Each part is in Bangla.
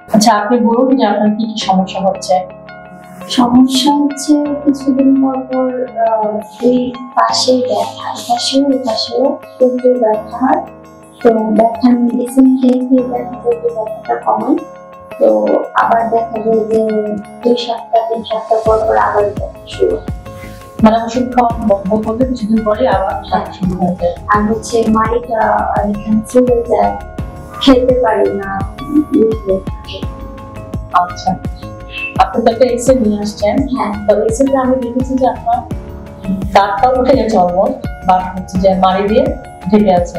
আচ্ছা, আপনি বলুন যে আপনার কি কি সমস্যা হচ্ছে। সমস্যা হচ্ছে কিছুদিন পর পর এই পাশে ব্যথা, পাশেও ওই পাশেও প্রচুর ব্যথা হয়। তো ব্যথার মেডিসিন খেয়ে খেয়ে দেখা যায় যে ব্যথাটা কমে। তো আবার দেখা যায় যে 2 সপ্তাহ 3 সপ্তাহ পর পর আবার ব্যথা শুরু হয়। মানে ওষুধ খাওয়া বন্ধ করলে কিছুদিন পরে আবার ব্যথা শুরু হয়ে যায়। আর হচ্ছে মাড়িটা এখানে চলে যায়, খেতে পারি না। আচ্ছা, আপনি তো একটা এক্সরে নিয়ে আসছেন। হ্যাঁ, তো এক্সরে আমি দেখেছি যে আপনার দাঁতটা উঠে গেছে অলমোস্ট, বা হচ্ছে যে মাড়ি দিয়ে ঢেকে আছে।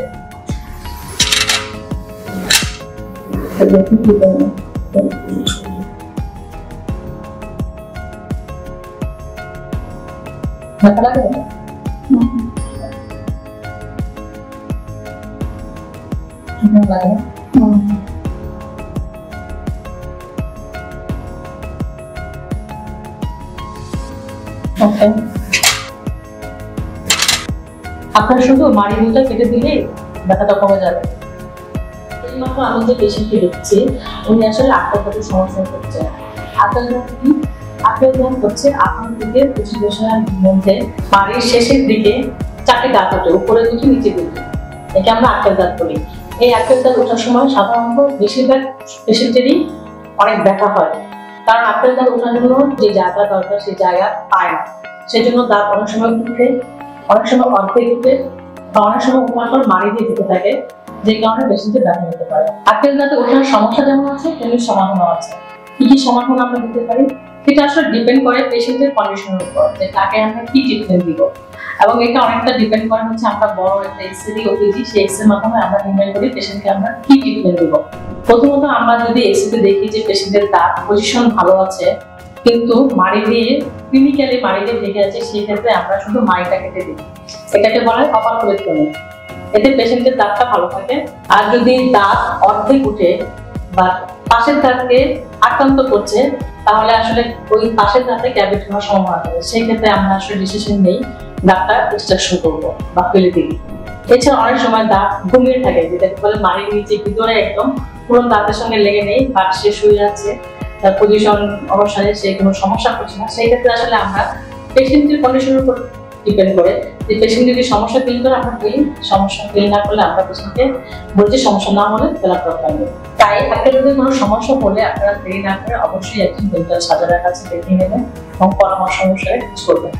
ব্যথা লাগে না? লাগে না? ওকে, আপনার শুধু মাড়ি দুটা কেটে দিলেই ব্যথাটা কমে যাবে। এই মাত্র আমি যে পেশেন্টকে দেখছি, উনি আসলে আত্মঘাতী সমস্যা হচ্ছে। আত্মঘাতী কি? আত্মঘাত হচ্ছে আপনার দিকে সিচুয়েশনের মধ্যে মাড়ির শেষের দিকে 4টে দাঁত ওঠে, উপরে দুটো নিচে দুটো, একে আমরা আত্মঘাত বলি। এই আত্মঘাত ওঠার সময় সাধারণত বেশিরভাগ পেশেন্টেরই অনেক ব্যথা হয়, কারণ আত্মঘাত ওঠার জন্য যে জায়গা দরকার সেই জায়গা পায় না। সেই জন্য দাঁত অনেক সময় উঠে, অনেক সময় অর্ধেক উঠে, বা অনেক সময় উঠার পর মাড়ি দিয়ে যেতে থাকে, যে কারণে পেশেন্টের ব্যথা হতে পারে। আত্মঘাতে ওঠার সমস্যা যেমন আছে, তেমনি সমাধানও আছে। কি কি সমাধান আমরা দিতে পারি সেটা আসলে ডিপেন্ড করে পেশেন্টের কন্ডিশনের উপর, যে তাকে আমরা কি ট্রিটমেন্ট দিব। এবং এটা অনেকটা ডিপেন্ড করে হচ্ছে আমরা বড় একটা এক্সরে ওপিজি, সেই এক্সরের মাধ্যমে আমরা নির্ণয় করি পেশেন্টকে আমরা কি ট্রিটমেন্ট দিব। প্রথমত আমরা যদি এক্সরেতে দেখি যে পেশেন্টের দাঁত পজিশন ভালো আছে, কিন্তু মাড়ি দিয়ে ক্লিনিক্যালি মাড়ি দিয়ে ঢেকে আছে, সেই ক্ষেত্রে আমরা শুধু মাড়িটা কেটে দিই। এটাকে বলা হয় কপালকুলেক্টমি। এতে পেশেন্টের দাঁতটা ভালো থাকে। আর যদি দাঁত অর্ধেক উঠে বা পাশের দাঁতকে আক্রান্ত করছে, তাহলে আসলে ওই পাশের দাঁতে ক্যাভিটি হওয়ার সম্ভাবনা থাকে। সেই ক্ষেত্রে আমরা আসলে ডিসিশন নেই দাঁতটা এক্সট্রাকশন করবো বা ফেলে দিই। এছাড়া অনেক সময় দাঁত ঘুমিয়ে থাকে, যেটাকে বলে মাড়ির নিচে ভিতরে একদম পুরো দাঁতের সঙ্গে লেগে নেই, বাট সে শুয়ে আছে, তার পজিশন অনুসারে সে কোনো সমস্যা করছে না। সেই ক্ষেত্রে আসলে আমরা পেশেন্টের কন্ডিশনের উপর ডিপেন্ড করে যে পেশেন্ট যদি সমস্যা ফিল করে আমরা ফিল, সমস্যা ফিল না করলে আমরা পেশেন্টকে বলছি সমস্যা না হলে ফেলার দরকার নেই। তাই একটা যদি কোনো সমস্যা হলে আপনারা দেরি না করে অবশ্যই একজন ডেন্টাল সার্জনের কাছে দেখিয়ে নেবেন এবং পরামর্শ অনুসারে করবেন।